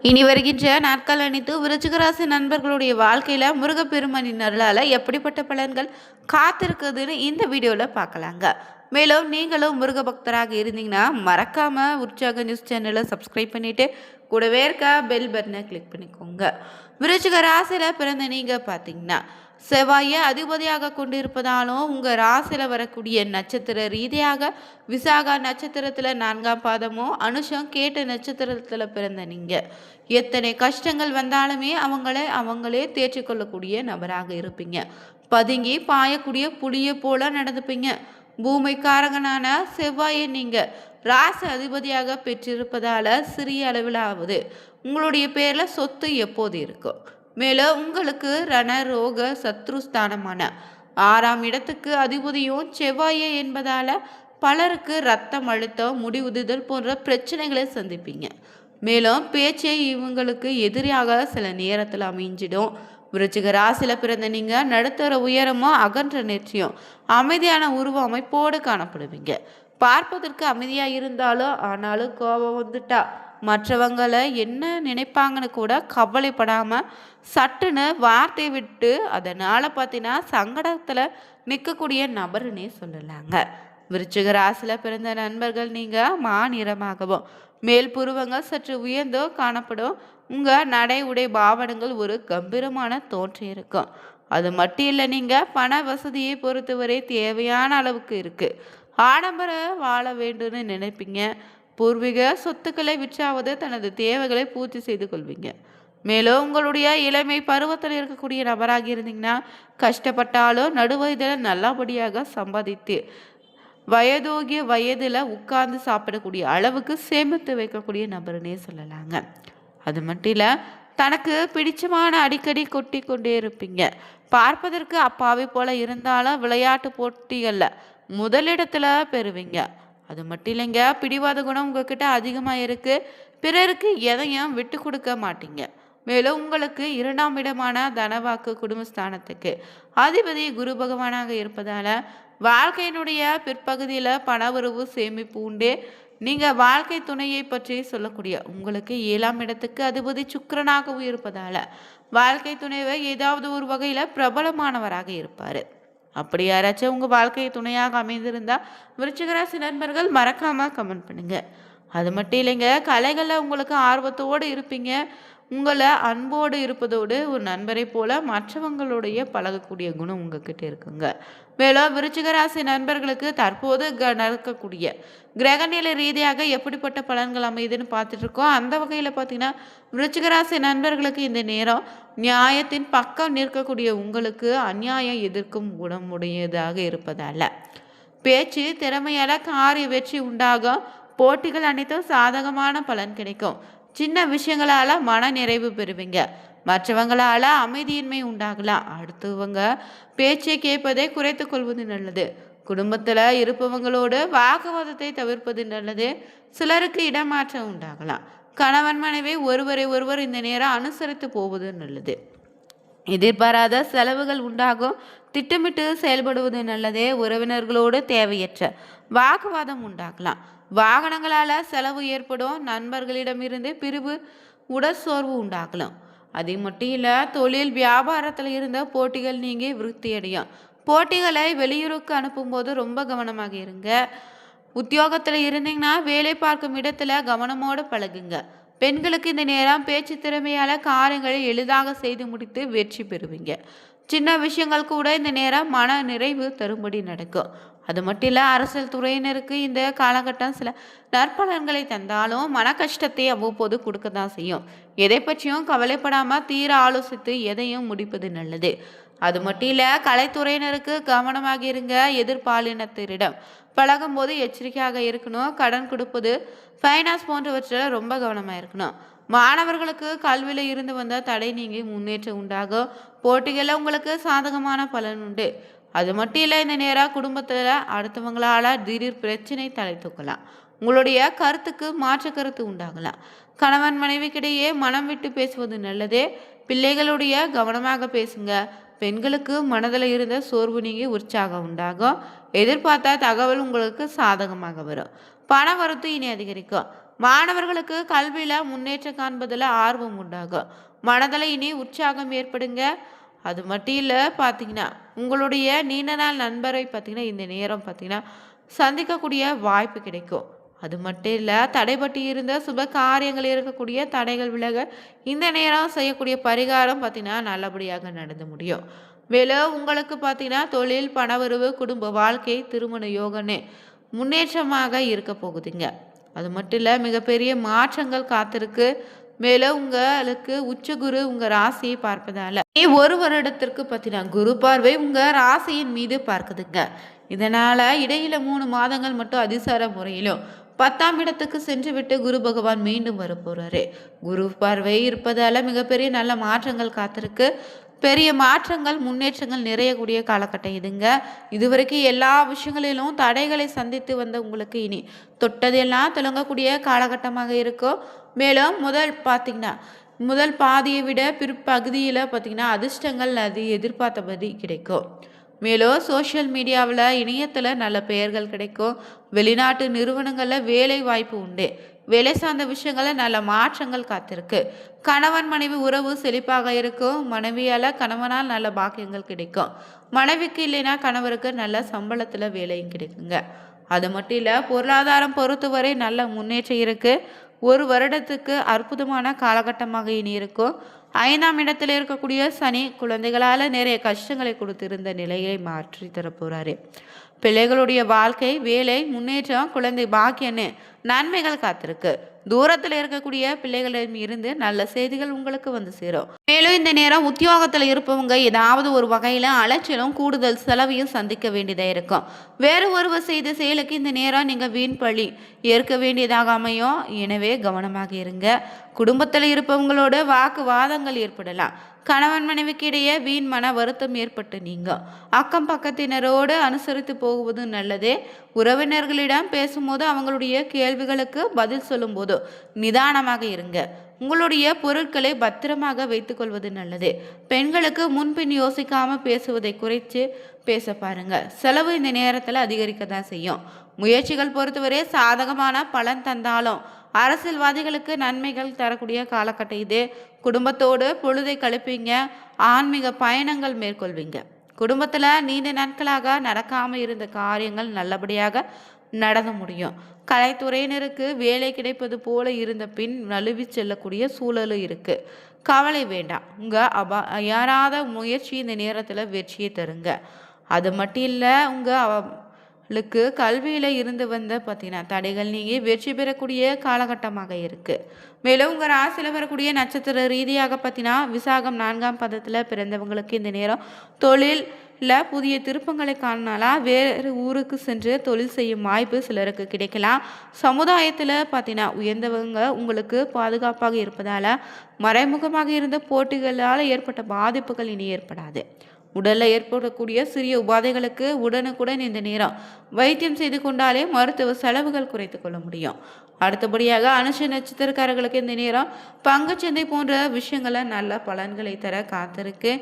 இனி வருகின்ற நாட்கள் அனைத்து விருச்சிக ராசி நண்பர்களுடைய வாழ்க்கையில முருகப்பெருமானின் அருளால எப்படிப்பட்ட பலன்கள் காத்திருக்குதுன்னு இந்த வீடியோல பார்க்கலாங்க. மேலும் நீங்களும் முருக பக்தராக இருந்தீங்கன்னா மறக்காம உற்சாக நியூஸ் சேனலை சப்ஸ்கிரைப் பண்ணிட்டு கூடவே இருக்க பெல் பட்டனை கிளிக் பண்ணிக்கோங்க. விருச்சிக ராசியில பிறந்த நீங்க பார்த்தீங்கன்னா செவ்வாயை அதிபதியாக கொண்டிருப்பதாலும் உங்கள் ராசியில் வரக்கூடிய நட்சத்திர ரீதியாக விசாகா நட்சத்திரத்தில் 4ஆம் பாதமும் அனுஷம் கேட்ட நட்சத்திரத்தில் பிறந்த நீங்கள் எத்தனை கஷ்டங்கள் வந்தாலுமே அவங்களே தேற்றிக்கொள்ளக்கூடிய நபராக இருப்பீங்க. பதுங்கி பாயக்கூடிய புளியை போல நடந்துப்பீங்க. பூமிக்காரகனான செவ்வாயை நீங்கள் ராசி அதிபதியாக பெற்றிருப்பதால் சிறிய அளவிலாவது உங்களுடைய பேரில் சொத்து எப்போது இருக்கும். மேலும் உங்களுக்கு ரணரோக சத்ருஸ்தானமான 6ஆம் இடத்துக்கு அதிபதியும் செவ்வாயே என்பதால் பலருக்கு இரத்தம் அழுத்தம் முடிவுறுதல் போன்ற பிரச்சனைகளை சந்திப்பீங்க. மேலும் பேச்சை இவங்களுக்கு எதிராக சில நேரத்தில் அமைஞ்சிடும். விருச்சிக ராசியில் பிறந்த நீங்கள் நடுத்தர உயரமும் அகன்ற நெற்றியும் அமைதியான உருவ அமைப்போடு காணப்படுவீங்க. பார்ப்பதற்கு அமைதியாக இருந்தாலும் ஆனாலும் கோபம் வந்துட்டா மற்றவங்களை என்ன நினைப்பாங்கன்னு கூட கவலைப்படாமல் சட்டுன்னு வார்த்தை விட்டு அதனால் பார்த்தீங்கன்னா சங்கடத்தில் நிற்கக்கூடிய நபருன்னே சொல்லலாங்க. விருச்சிக ராசியில் பிறந்த நண்பர்கள் நீங்கள் மாநிறமாகவும் மேல் புருவங்கள் சற்று உயர்ந்தோ காணப்படும். உங்கள் நடை உடை பாவனங்கள் ஒரு கம்பீரமான தோற்றம் இருக்கும். அது மட்டும் இல்லை, நீங்கள் பண வசதியை பொறுத்தவரை தேவையான அளவுக்கு இருக்குது. ஆடம்பர வாழ வேண்டும்னு நினைப்பீங்க. பூர்வீக சொத்துக்களை விற்றாவது தனது தேவைகளை பூர்த்தி செய்து கொள்வீங்க. மேலும் உங்களுடைய இளமை பருவத்தில் இருக்கக்கூடிய நபராக இருந்தீங்கன்னா கஷ்டப்பட்டாலும் நடுவயதில் நல்லபடியாக சம்பாதித்து வயதோகிய வயதில் உட்கார்ந்து சாப்பிடக்கூடிய அளவுக்கு சேமித்து வைக்கக்கூடிய நபருன்னே சொல்லலாங்க. அது மட்டும் இல்லை, தனக்கு பிடிச்சமான அடிக்கடி கொட்டி கொண்டே இருப்பீங்க. பார்ப்பதற்கு அப்பாவை போல இருந்தாலும் விளையாட்டு போட்டிகளில் முதலிடத்தில் பெறுவீங்க. அது மட்டும் இல்லைங்க, பிடிவாத குணம் உங்ககிட்ட அதிகமாக இருக்குது. பிறருக்கு எதையும் விட்டு கொடுக்க மாட்டீங்க. மேலும் உங்களுக்கு 2ஆம் இடமான தனவாக்கு குடும்பஸ்தானத்துக்கு அதிபதி குரு பகவானாக இருப்பதால் வாழ்க்கையினுடைய பிற்பகுதியில் பண உறவு சேமிப்பு உண்டு. நீங்கள் வாழ்க்கை துணையை பற்றி சொல்லக்கூடிய உங்களுக்கு 7ஆம் இடத்துக்கு அதிபதி சுக்கிரனாகவும் இருப்பதால் வாழ்க்கை துணைவை ஏதாவது ஒரு வகையில் பிரபலமானவராக இருப்பார். அப்படி யாராச்சும் உங்கள் வாழ்க்கை துணையாக அமைந்திருந்தால் விருச்சிக ராசி நண்பர்கள் மறக்காமல் கமெண்ட் பண்ணுங்கள். அது மட்டும் இல்லைங்க, கலைகளில் உங்களுக்கு ஆர்வத்தோடு இருப்பீங்க. உங்களை அன்போடு இருப்பதோடு ஒரு நண்பரை போல மற்றவங்களுடைய பழகக்கூடிய குணம் உங்ககிட்ட இருக்குங்க. மேலும் விருச்சிக ராசி நண்பர்களுக்கு தற்போது நடக்கக்கூடிய கிரகநிலை ரீதியாக எப்படிப்பட்ட பலன்கள் அமையுதுன்னு பார்த்துட்டு இருக்கோம். அந்த வகையில் பார்த்தீங்கன்னா விருச்சிக ராசி நண்பர்களுக்கு இந்த நேரம் நியாயத்தின் பக்கம் நிற்கக்கூடிய உங்களுக்கு அநியாயம் எதிர்க்கும் குணமுடையதாக இருப்பதால் பேச்சு திறமையால் காரிய வெற்றி உண்டாகும். போட்டிகள் அனைத்தும் சாதகமான பலன் கிடைக்கும். சின்ன விஷயங்களால் மன நிறைவு பெறுவீங்க. மற்றவங்களால் அமைதியின்மை உண்டாகலாம். அடுத்தவங்க பேச்சை கேட்பதை குறைத்து கொள்வது நல்லது. குடும்பத்தில் இருப்பவங்களோடு வாக்குவாதத்தை தவிர்ப்பது நல்லது. சிலருக்கு இடமாற்றம் உண்டாகலாம். கணவன் மனைவி ஒருவர் இந்த நேரம் அனுசரித்து போவது நல்லது. எதிர்பாராத செலவுகள் உண்டாகும். திட்டமிட்டு செயல்படுவது நல்லதே. உறவினர்களோடு தேவையற்ற வாக்குவாதம் உண்டாகலாம். வாகனங்களால் செலவு ஏற்படும். நண்பர்களிடமிருந்து பிரிவு உடற்சோர்வு உண்டாகலாம். அது மட்டும் இல்லை, தொழில் வியாபாரத்தில் இருந்த போட்டிகள் நீங்கி விருத்தியடையும். போட்டிகளை வெளியூருக்கு அனுப்பும்போது ரொம்ப கவனமாக இருங்க. உத்தியோகத்தில் இருந்தீங்கன்னா வேலை பார்க்கும் இடத்துல கவனமோடு பழகுங்க. பெண்களுக்கு இந்த நேரம் பேச்சு திறமையால் காரியங்களை எளிதாக செய்து முடித்து வெற்றி பெறுவீங்க. சின்ன விஷயங்கள் கூட இந்த நேரம் மன நிறைவு தரும்படி நடக்கும். அது மட்டும் இல்லை, அரசியல் துறையினருக்கு இந்த காலகட்டம் சில நற்பலன்களை தந்தாலும் மன கஷ்டத்தை அவ்வப்போது கொடுக்க தான் செய்யும். எதை பற்றியும் கவலைப்படாமல் தீர ஆலோசித்து எதையும் முடிப்பது நல்லது. அது மட்டும் இல்லை, கலைத்துறையினருக்கு கவனமாக இருங்க. எதிர்பாலினத்திரிடம் பழகும்போது எச்சரிக்கையாக இருக்கணும். கடன் கொடுப்பது ஃபைனான்ஸ் போன்றவற்றில் ரொம்ப கவனமாக இருக்கணும். மாணவர்களுக்கு கல்வியில் இருந்து வந்த தடை நீங்கி முன்னேற்றம் உண்டாகும். போட்டிகளில் உங்களுக்கு சாதகமான பலன் உண்டு. அது மட்டும் இல்லை, இந்த நேரம் குடும்பத்தில் அடுத்தவங்களால் திடீர் பிரச்சனை தலை தூக்கலாம். உங்களுடைய கருத்துக்கு மாற்று கருத்து உண்டாகலாம். கணவன் மனைவிக்கிடையே மனம் விட்டு பேசுவது நல்லதே. பிள்ளைகளுடைய கவனமாக பேசுங்க. பெண்களுக்கு மனதில் இருந்த சோர்வு நீங்கி உற்சாகம் உண்டாகும். எதிர்பார்த்த தகவல் உங்களுக்கு சாதகமாக வரும். பண வரத்து இனி அதிகரிக்கும். மாணவர்களுக்கு கல்வியில் முன்னேற்றம் காண்பதில் ஆர்வம் உண்டாகும். மனதில் இனி உற்சாகம் ஏற்படுங்க. அது மட்டும் இல்லை பார்த்தீங்கன்னா உங்களுடைய நீண்ட நாள் நண்பரை பார்த்தீங்கன்னா இந்த நேரம் பார்த்தீங்கன்னா சந்திக்கக்கூடிய வாய்ப்பு கிடைக்கும். அது மட்டும் இல்லை தடைபட்டு இருந்த சுப காரியங்கள் இருக்கக்கூடிய தடைகள் விலக இந்த நேரம் செய்யக்கூடிய பரிகாரம் பார்த்தீங்கன்னா நல்லபடியாக நடந்து முடியும். மேலும் உங்களுக்கு பார்த்தீங்கன்னா தொழில், பணவரவு, குடும்ப வாழ்க்கை, திருமண யோகன்னு முன்னேற்றமாக இருக்க போகுதுங்க. அது மட்டும் இல்லை மிகப்பெரிய மாற்றங்கள் காத்திருக்கு. மேலும் உங்களுக்கு உச்சகுரு உங்கள் ராசியை பார்ப்பதால ஒரு வருடத்திற்கு பார்த்தீங்கன்னா குரு பார்வை உங்கள் ராசியின் மீது பார்க்குதுங்க. இதனால் இடையில 3 மாதங்கள் மட்டும் அதிசார முறையிலும் 10ஆம் இடத்துக்கு சென்று விட்டு குரு பகவான் மீண்டும் வர போகிறாரு. குரு பார்வை இருப்பதால் மிகப்பெரிய நல்ல மாற்றங்கள் காத்திருக்கு. பெரிய மாற்றங்கள், முன்னேற்றங்கள் நிறையக்கூடிய காலகட்டம் இதுங்க. இதுவரைக்கும் எல்லா விஷயங்களிலும் தடைகளை சந்தித்து வந்த உங்களுக்கு இனி தொட்டதெல்லாம் தொடங்கக்கூடிய காலகட்டமாக இருக்கும். மேலும் முதல் பாதியை விட பிற்பகுதியில் பார்த்திங்கன்னா அதிர்ஷ்டங்கள் அது எதிர்பார்த்தபடி கிடைக்கும். மேலும் சோஷியல் மீடியாவில், இணையத்தில் நல்ல பெயர்கள் கிடைக்கும். வெளிநாட்டு நிறுவனங்களில் வேலை வாய்ப்பு உண்டு. வேலை சார்ந்த விஷயங்களில் நல்ல மாற்றங்கள் காத்திருக்கு. கணவன் மனைவி உறவு செழிப்பாக இருக்கும். மனைவியால் கணவனால் நல்ல பாக்கியங்கள் கிடைக்கும். மனைவிக்கு இல்லைன்னா கணவருக்கு நல்ல சம்பளத்தில் வேலையும் கிடைக்குங்க. அது மட்டும் இல்லை பொருளாதாரம் பொறுத்தவரை நல்ல முன்னேற்றம் இருக்குது. ஒரு வருடத்துக்கு அற்புதமான காலகட்டமாக இனி இருக்கும். 5ஆம் இடத்தில் இருக்கக்கூடிய சனி குழந்தைகளால் நிறைய கஷ்டங்களை கொடுத்திருந்த நிலையை மாற்றி தரப்போகிறாரு. பிள்ளைகளுடைய வாழ்க்கை, வேலை, முன்னேற்றம், குழந்தை பாக்கியன்னு நன்மைகள் காத்திருக்கு. தூரத்தில் இருக்கக்கூடிய பிள்ளைகளிடம் இருந்து நல்ல செய்திகள் உங்களுக்கு வந்து சேரும். மேலும் இந்த நேரம் உத்தியோகத்தில் இருப்பவங்க ஏதாவது ஒரு வகையில் அலைச்சலும் கூடுதல் செலவையும் சந்திக்க வேண்டியதாக இருக்கும். வேறு ஒருவர் செய்த செயலுக்கு இந்த நேரம் நீங்கள் வீண் பழி ஏற்க வேண்டியதாக அமையும். எனவே கவனமாக இருங்க. குடும்பத்தில் இருப்பவங்களோட வாக்குவாதங்கள் ஏற்படலாம். கணவன் மனைவிக்கு இடையே வீண் மன வருத்தம் ஏற்பட்டு நீங்க அக்கம் பக்கத்தினரோடு அனுசரித்து போகுவது நல்லதே. உறவினர்களிடம் பேசும்போது அவங்களுடைய கேள்விகளுக்கு பதில் சொல்லும்போது நிதானமாக இருங்க. உங்களுடைய பொருட்களை பத்திரமாக வைத்துக்கொள்வது நல்லது. பெண்களுக்கு முன்பின் யோசிக்காமல் பேசுவதை குறைத்து பேச பாருங்க. செலவு இந்த நேரத்தில் அதிகரிக்க தான் செய்யும். முயற்சிகள் பொறுத்தவரை சாதகமான பலன் தந்தாலும் அரசியல்வாதிகளுக்கு நன்மைகள் தரக்கூடிய காலகட்டம் இது. குடும்பத்தோடு பொழுதை கழிப்பீங்க. ஆன்மீக பயணங்கள் மேற்கொள்வீங்க. குடும்பத்தில் நீண்ட நாட்களாக நடக்காமல் இருந்த காரியங்கள் நல்லபடியாக நடந்து முடியும். கலைத்துறையினருக்கு வேலை கிடைப்பது போல இருந்த பின் நழுவி செல்லக்கூடிய சூழலும் இருக்கு. கவலை வேண்டாம். யாராத முயற்சி இந்த நேரத்தில் வெற்றியை தருங்க. அது மட்டும் இல்லை உங்களுக்கு கல்வியில் இருந்து வந்த பார்த்தீங்கன்னா தடைகள் நீங்கி வெற்றி பெறக்கூடிய காலகட்டமாக இருக்குது. மேலும் உங்கள் ராசியில் வரக்கூடிய நட்சத்திர ரீதியாக பார்த்தீங்கன்னா விசாகம் 4ஆம் பதத்தில் பிறந்தவங்களுக்கு இந்த நேரம் தொழிலில் புதிய திருப்பங்களை காணலாம். வேறு ஊருக்கு சென்று தொழில் செய்யும் வாய்ப்பு சிலருக்கு கிடைக்கலாம். சமுதாயத்தில் பார்த்தீங்கன்னா உயர்ந்தவங்க உங்களுக்கு பாதுகாப்பாக இருப்பதால் மறைமுகமாக இருந்த போட்டிகளால் ஏற்பட்ட பாதிப்புகள் இனி ஏற்படாது. உடலில் ஏற்படக்கூடிய சிறிய உபாதைகளுக்கு உடனுக்குடன் இந்த நேரம் வைத்தியம் செய்து கொண்டாலே மருத்துவ செலவுகள் குறைத்து கொள்ள முடியும். அடுத்தபடியாக அனுஷ நட்சத்திரக்காரர்களுக்கு இந்த நேரம் பங்குச்சந்தை போன்ற விஷயங்களை நல்ல பலன்களை தர காத்திருக்கு.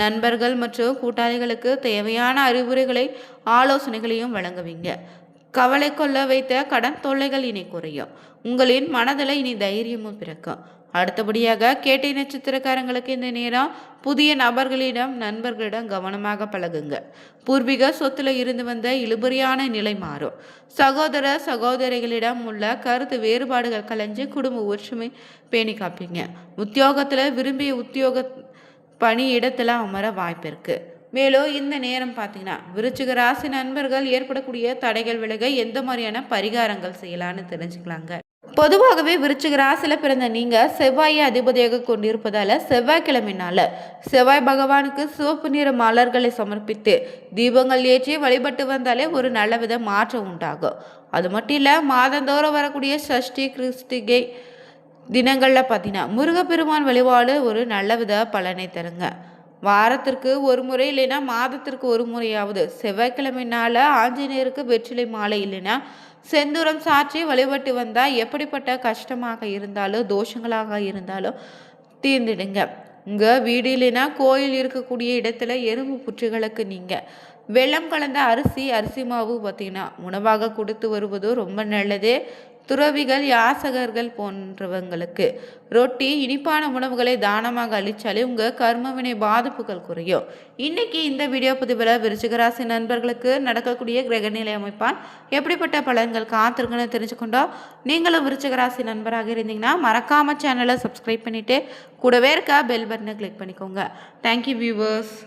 நண்பர்கள் மற்றும் கூட்டாளிகளுக்கு தேவையான அறிவுரைகளை ஆலோசனைகளையும் வழங்குவீங்க. கவலை கொள்ள வைத்த கடன் தொல்லைகள் இனி குறையும். உங்களின் மனதில் இனி தைரியமும் பிறக்கும். அடுத்தபடியாக கேட்டை நட்சத்திரக்காரங்களுக்கு இந்த நேரம் புதிய நண்பர்களிடம் கவனமாக பழகுங்க. பூர்வீக சொத்துல இருந்து வந்த இழுபறியான நிலை மாறும். சகோதரிகளிடம் உள்ள கருத்து வேறுபாடுகள் கலைஞ்சு குடும்ப ஒற்றுமை பேணி காப்பீங்க. உத்தியோகத்தில் விரும்பிய உத்தியோக பணி இடத்துல அமர வாய்ப்பு இருக்கு. மேலும் இந்த நேரம் பார்த்தீங்கன்னா விருச்சிக ராசி நண்பர்கள் ஏற்படக்கூடிய தடைகள் விலக எந்த மாதிரியான பரிகாரங்கள் செய்யலான்னு தெரிஞ்சுக்கலாங்க. பொதுவாகவே விருச்சிக ராசியில் பிறந்த நீங்கள் செவ்வாயை அதிபதியாக கொண்டிருப்பதால் செவ்வாய்க்கிழமைனால செவ்வாய் பகவானுக்கு சிவப்பு நிற மலர்களை சமர்ப்பித்து தீபங்கள் ஏற்றி வழிபட்டு வந்தாலே ஒரு நல்லவித மாற்றம் உண்டாகும். அது மட்டும் இல்லை மாதந்தோறும் வரக்கூடிய சஷ்டி கிருஷ்டிகை தினங்களில் பார்த்தீங்கன்னா முருகப்பெருமான் வழிபாடு ஒரு நல்லவித பலனை தருங்க. வாரத்திற்கு ஒரு முறை இல்லைன்னா மாதத்திற்கு ஒரு முறையாவது செவ்வாய்க்கிழமைனால ஆஞ்சநேயருக்கு வெற்றிலை மாலை இல்லைன்னா செந்தூரம் சாற்றி வழிபட்டு வந்தால் எப்படிப்பட்ட கஷ்டமாக இருந்தாலும் தோஷங்களாக இருந்தாலும் தீர்ந்துடுங்க. உங்கள் வீடு இல்லைன்னா கோயில் இருக்கக்கூடிய இடத்துல எறும்பு புற்றுகளுக்கு நீங்கள் வெள்ளம் கலந்த அரிசி மாவு பார்த்தீங்கன்னா உணவாக கொடுத்து வருவதும் ரொம்ப நல்லது. துறவிகள், யாசகர்கள் போன்றவங்களுக்கு ரொட்டி, இனிப்பான உணவுகளை தானமாக அளித்தாலே உங்கள் கர்மவினை பாதிப்புகள் குறையும். இன்னைக்கு இந்த வீடியோ பதிவில் விருச்சிக ராசி நண்பர்களுக்கு நடக்கக்கூடிய கிரகநிலை அமைப்பால் எப்படிப்பட்ட பலன்கள் காத்திருக்குன்னு தெரிஞ்சுக்கொண்டோம். நீங்களும் விருச்சிக ராசி நண்பராக இருந்தீங்கன்னா மறக்காம சேனலை சப்ஸ்கிரைப் பண்ணிட்டு கூடவே இருக்க பெல் பட்டனை கிளிக் பண்ணிக்கோங்க. Thank you viewers.